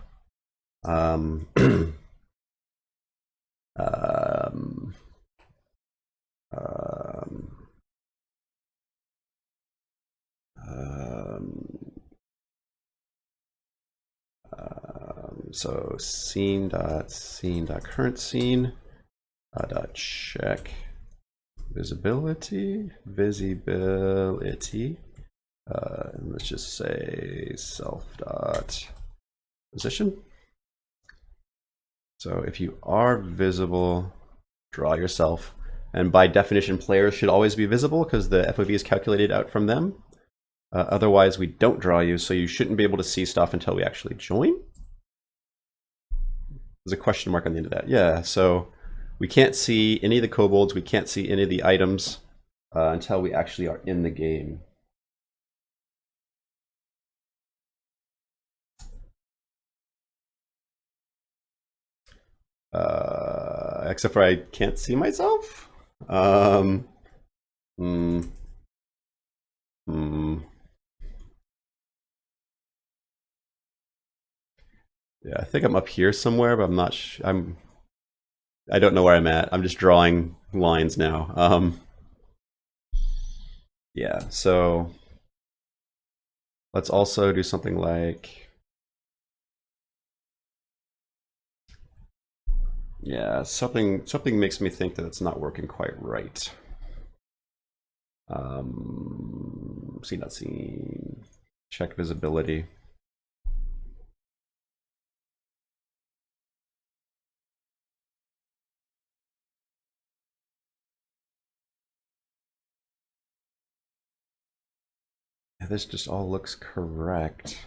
so scene.current scene dot check visibility. And let's just say self dot position. So if you are visible, draw yourself. And by definition, players should always be visible because the FOV is calculated out from them. Otherwise, we don't draw you, so you shouldn't be able to see stuff until we actually join. There's a question mark on the end of that. Yeah, so we can't see any of the kobolds. We can't see any of the items. until we actually are in the game. Except for I can't see myself. Hmm. Yeah, I think I'm up here somewhere, but I'm not. I don't know where I'm at. I'm just drawing lines now. Yeah. So let's also do something like. Yeah, something makes me think that it's not working quite right. See not seen. Check visibility. Yeah, this just all looks correct.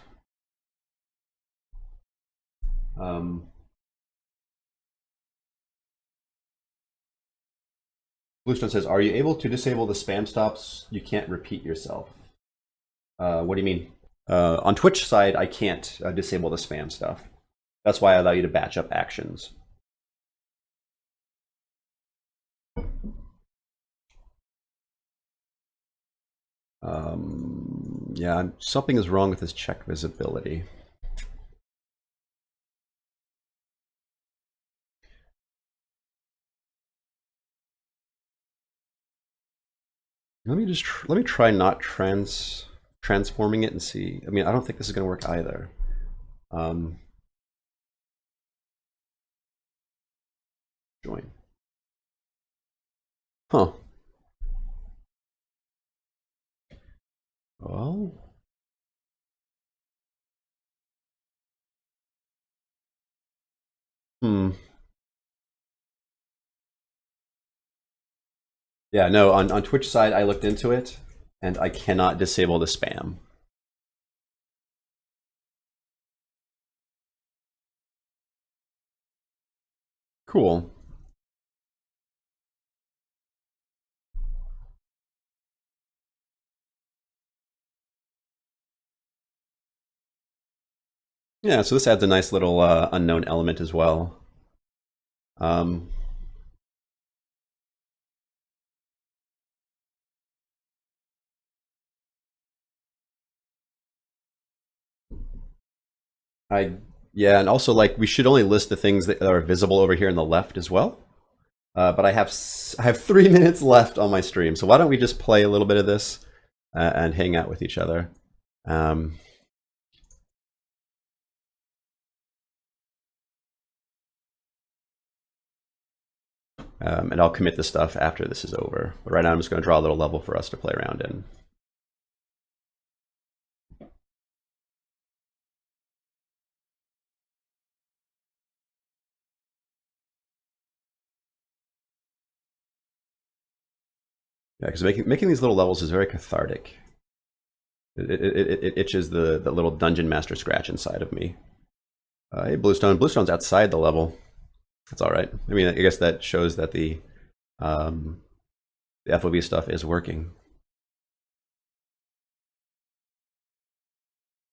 Bluestone says, "Are you able to disable the spam stops? You can't repeat yourself." What do you mean? On Twitch side, I can't disable the spam stuff. That's why I allow you to batch up actions. Yeah, something is wrong with this check visibility. Let me try not transforming it and see. I mean, I don't think this is going to work either. Join. Huh. Well. Yeah, no, on Twitch side, I looked into it, and I cannot disable the spam. Cool. Yeah, so this adds a nice little unknown element as well. Yeah, and also like we should only list the things that are visible over here in the left as well. But I have 3 minutes left on my stream, so why don't we just play a little bit of this and hang out with each other? And I'll commit the stuff after this is over. But right now I'm just going to draw a little level for us to play around in. Yeah, because making these little levels is very cathartic. It itches the little dungeon master scratch inside of me. Hey, Bluestone. Bluestone's outside the level. That's all right. I mean, I guess that shows that the FOV stuff is working.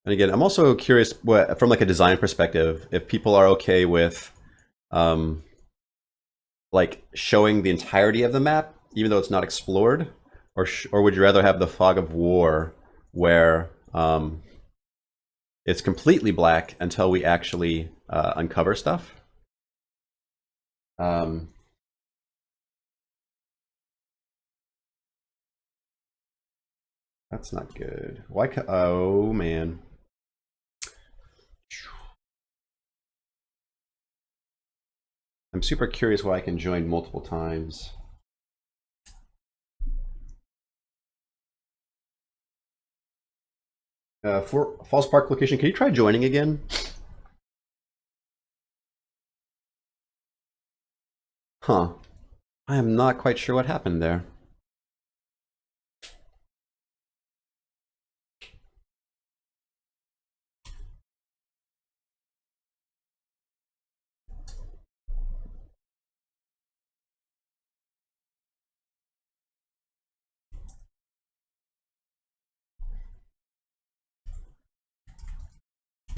And again, I'm also curious from like a design perspective, if people are okay with like showing the entirety of the map, even though it's not explored, or would you rather have the fog of war where it's completely black until we actually uncover stuff? That's not good. Why? Oh man. I'm super curious why I can join multiple times. For Falls Park location, can you try joining again? Huh. I am not quite sure what happened there.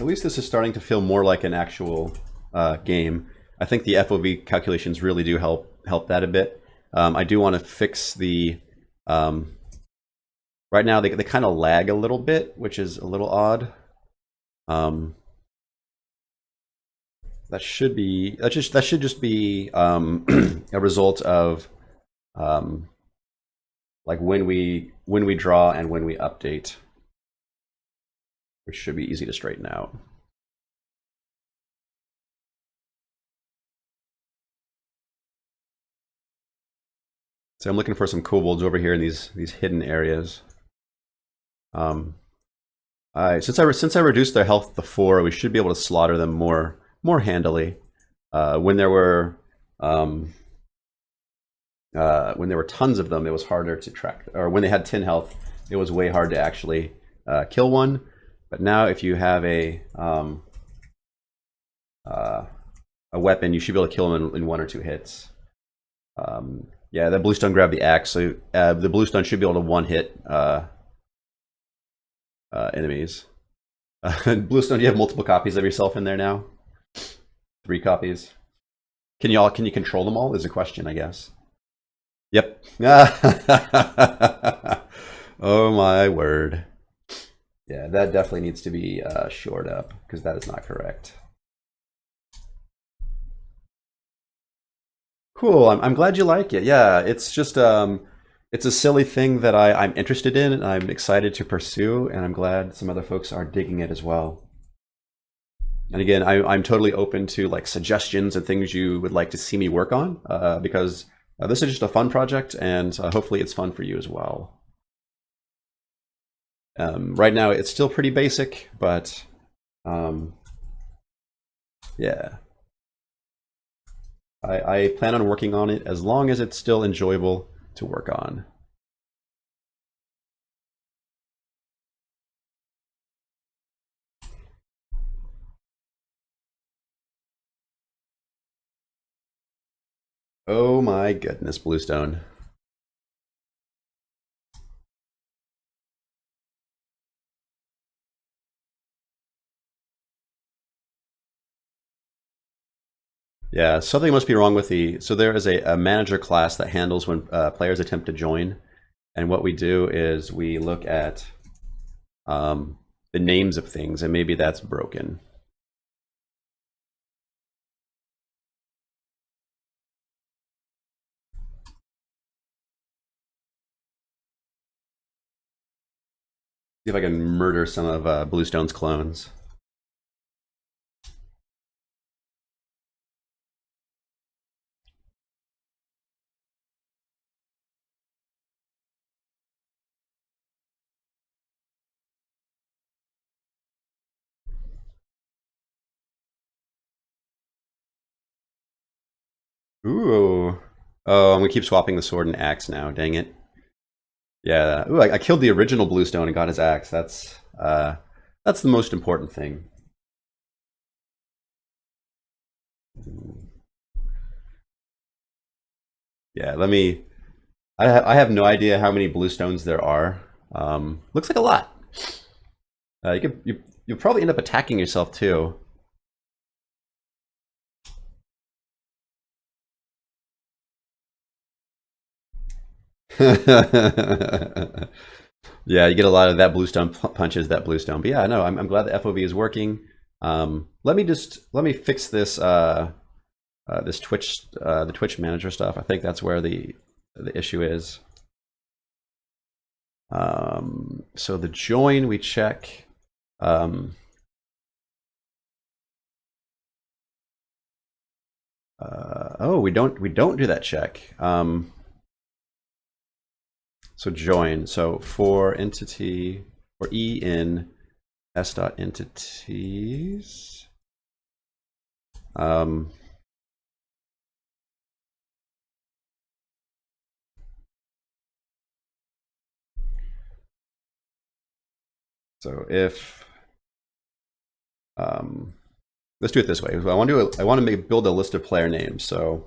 at least this is starting to feel more like an actual game. I think the FOV calculations really do help that a bit. I do want to fix the right now they kind of lag a little bit, which is a little odd. That should just be a result of like when we draw and when we update, which should be easy to straighten out. So I'm looking for some kobolds over here in these hidden areas. Since I reduced their health to 4, we should be able to slaughter them more handily. When there were tons of them, it was harder to track. Or when they had 10 health, it was way hard to actually kill one. But now, if you have a weapon, you should be able to kill them in 1 or 2 hits. Yeah, that bluestone grabbed the axe, so the bluestone should be able to one-hit enemies. Bluestone, do you have multiple copies of yourself in there now? 3 copies. Can you control them all? Is a question, I guess. Yep. Oh my word. Yeah, that definitely needs to be shored up, because that is not correct. Cool. I'm glad you like it. Yeah, it's just it's a silly thing that I'm interested in and I'm excited to pursue, and I'm glad some other folks are digging it as well. And again, I'm totally open to like suggestions and things you would like to see me work on, because this is just a fun project, and hopefully it's fun for you as well. Right now it's still pretty basic, but yeah. I plan on working on it as long as it's still enjoyable to work on. Oh my goodness, Bluestone. Yeah, something must be wrong with so there is a manager class that handles when players attempt to join. And what we do is we look at the names of things, and maybe that's broken. See if I can murder some of Bluestone's clones. Ooh. Oh, I'm gonna keep swapping the sword and axe now. Dang it. Yeah. Ooh, I killed the original Bluestone and got his axe. That's the most important thing. Yeah. Let me. I have no idea how many Bluestones there are. Looks like a lot. You'll probably end up attacking yourself too. Yeah, you get a lot of that Bluestone punches that Bluestone. But yeah, no, I'm glad the FOV is working. Let me fix this this Twitch the Twitch manager stuff. I think that's where the issue is. So the join we check. Oh, we don't do that check. So join. So for entity or e in s.entities. So if let's do it this way. I want to build a list of player names. So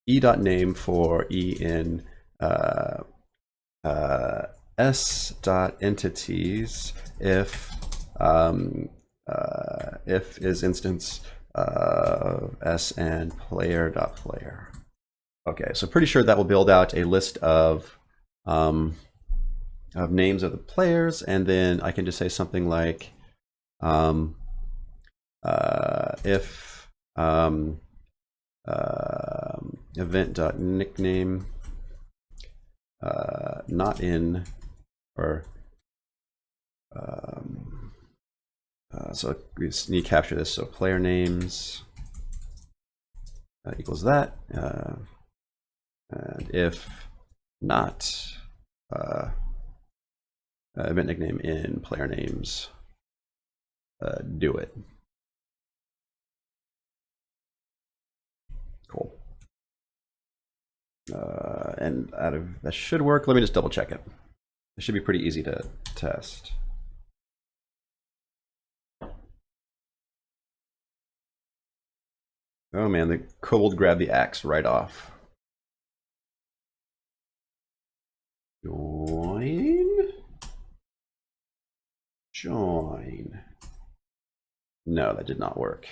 e.name for e in s.entities if if is instance s and player.player. Okay, so pretty sure that will build out a list of names of the players, and then I can just say something like if event.nickname not in, or so we just need to capture this. So player names equals that, and if not event nickname in player names, do it. Cool. And that should work. Let me just double check it. It should be pretty easy to test. Oh man, the kobold grabbed the axe right off. Join. No, that did not work.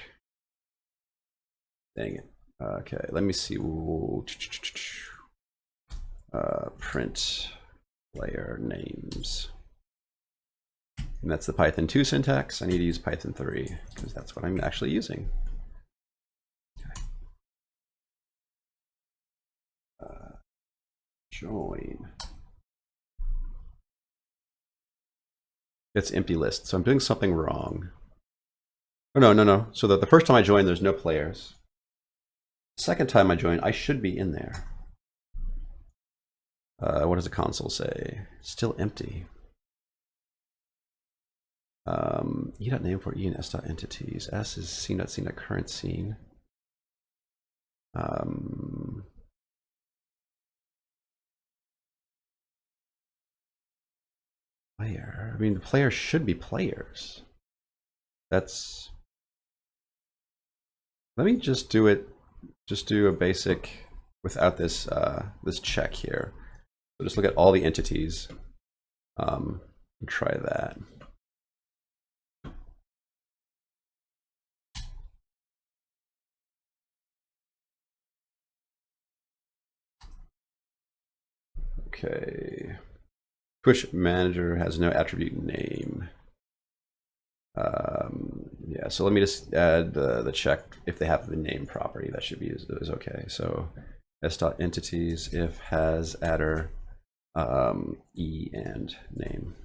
Dang it. Okay, let me see. Print player names. And that's the Python 2 syntax. I need to use Python 3 because that's what I'm actually using. Okay. Join. It's empty list, so I'm doing something wrong. Oh, no. So the first time I join, there's no players. Second time I join, I should be in there. What does the console say? Still empty. E.name for E and S.entities. S is scene.scene.current scene. Player. I mean, the players should be players. That's. Let me just do it. Just do a basic without this this check here. So just look at all the entities. And try that. Okay. Push manager has no attribute name. Yeah, so let me just add the check if they have the name property. That should be is okay. So s.entities if has adder e and name.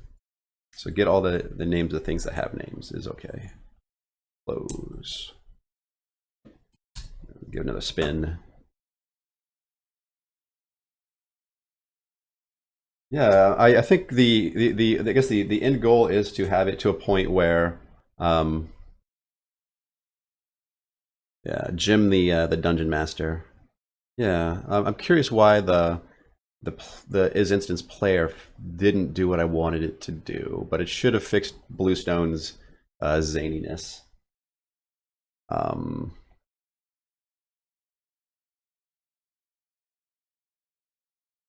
So get all the names of things that have names is okay. Close. Give another spin. Yeah, I think I guess the end goal is to have it to a point where yeah, Jim the dungeon master. Yeah, I'm curious why the is instance player didn't do what I wanted it to do, but it should have fixed Bluestone's zaniness.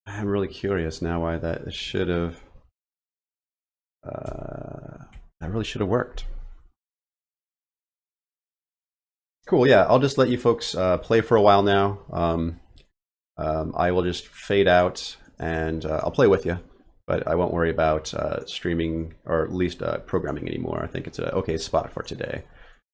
I'm really curious now why that should have. That really should have worked. Cool. Yeah, I'll just let you folks play for a while now. I will just fade out and I'll play with you, but I won't worry about streaming or at least programming anymore. I think it's an okay spot for today.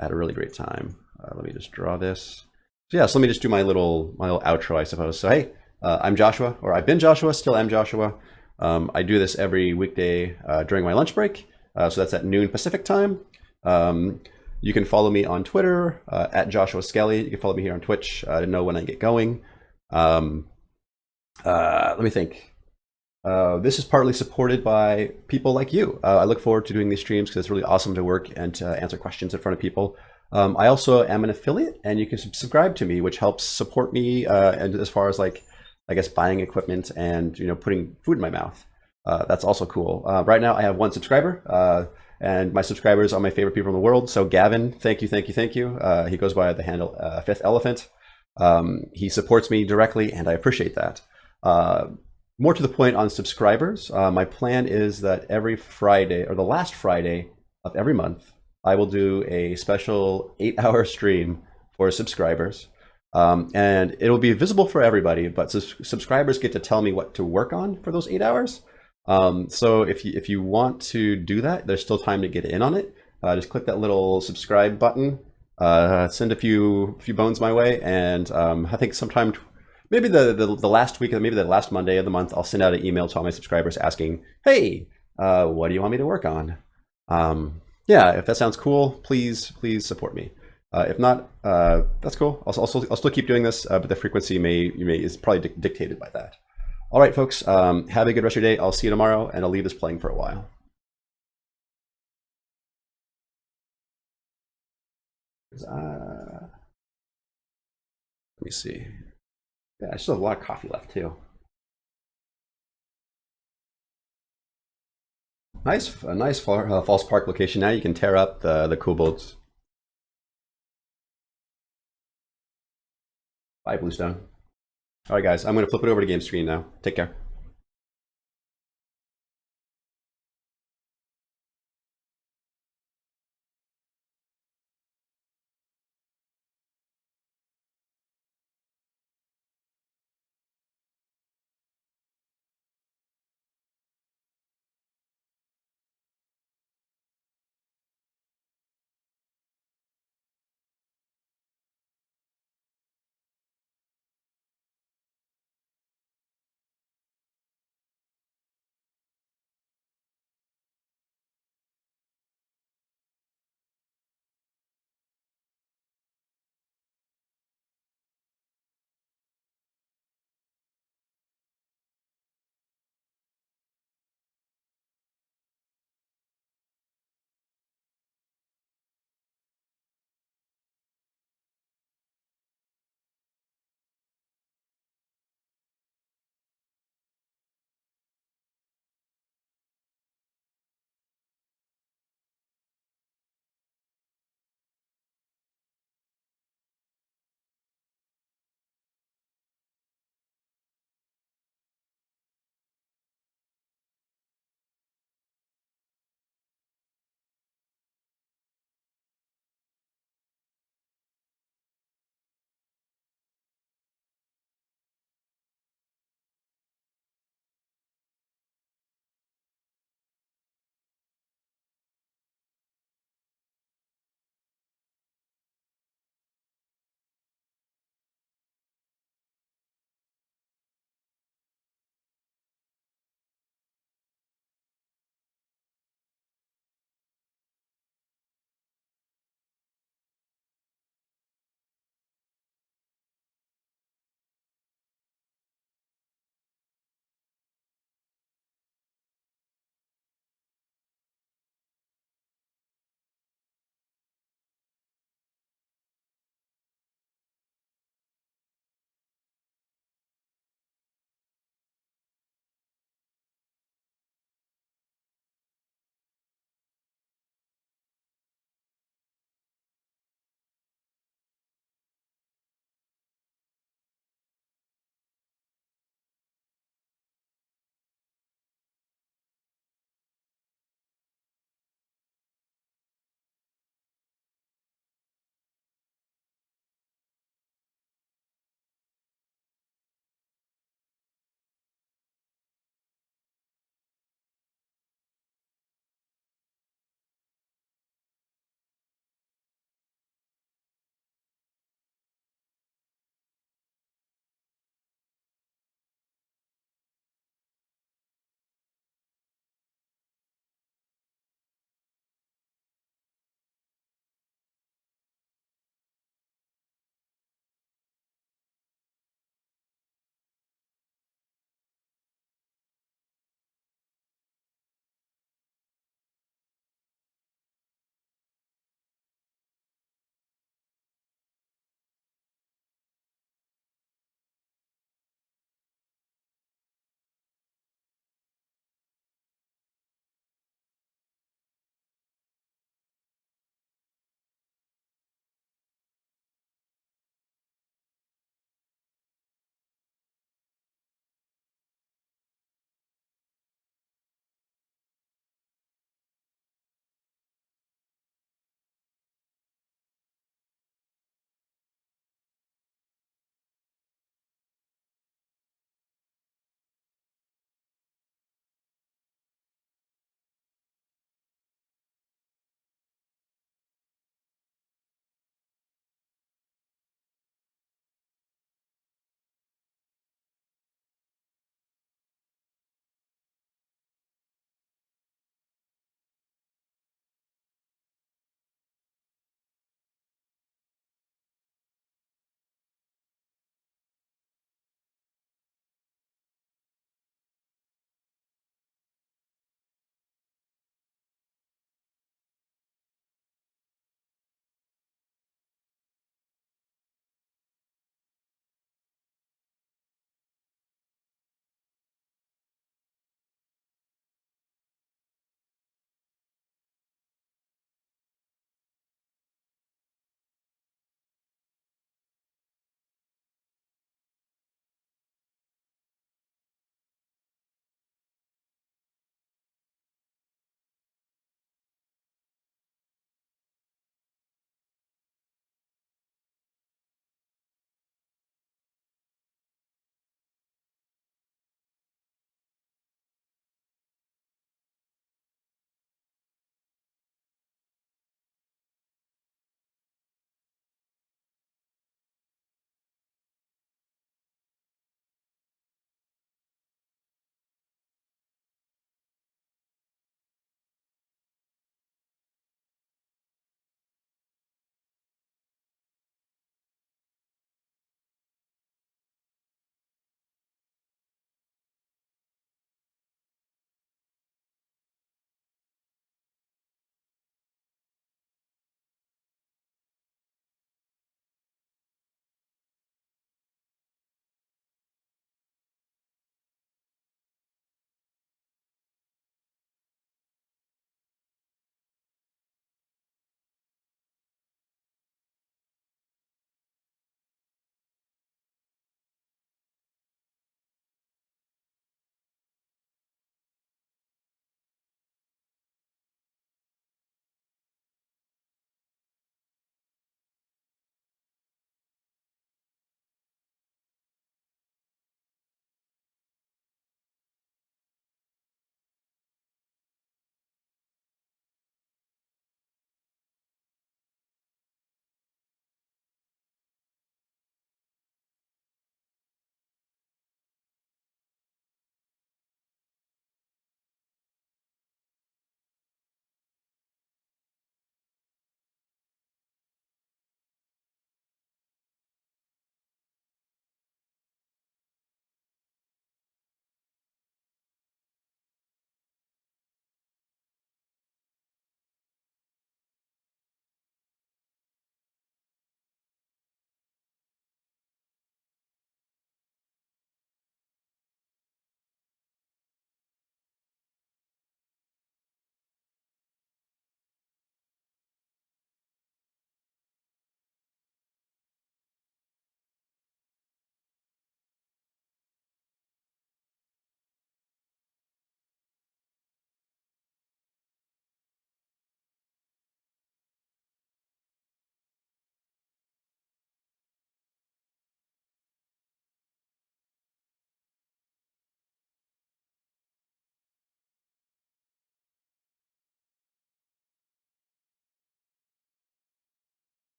I had a really great time. Let me just draw this. So yeah, so let me just do my little outro, I suppose. So hey, I'm Joshua, or I've been Joshua, still am Joshua. I do this every weekday during my lunch break. So that's at noon Pacific time. You can follow me on Twitter at Joshua Skelly. You can follow me here on Twitch to know when I get going. Let me think. This is partly supported by people like you. I look forward to doing these streams because it's really awesome to work and to answer questions in front of people. I also am an affiliate, and you can subscribe to me, which helps support me and as far as like, I guess, buying equipment and putting food in my mouth. That's also cool. Right now I have 1 subscriber, and my subscribers are my favorite people in the world. So Gavin, thank you. He goes by the handle Fifth Elephant. He supports me directly, and I appreciate that. More to the point on subscribers, my plan is that every Friday, or the last Friday of every month, I will do a special 8-hour stream for subscribers. And it'll be visible for everybody, but subscribers get to tell me what to work on for those 8 hours. So if you want to do that, there's still time to get in on it. Just click that little subscribe button, send a few bones my way, and I think sometime, maybe the last week, maybe the last Monday of the month, I'll send out an email to all my subscribers asking, hey, what do you want me to work on? Yeah, if that sounds cool, please support me. If not, that's cool. I'll still keep doing this, but the frequency is probably dictated by that. All right, folks, have a good rest of your day. I'll see you tomorrow, and I'll leave this playing for a while. Let me see. Yeah, I still have a lot of coffee left too. A nice false park location. Now you can tear up the kobolds. Bye, Bluestone. All right, guys, I'm going to flip it over to game screen now. Take care.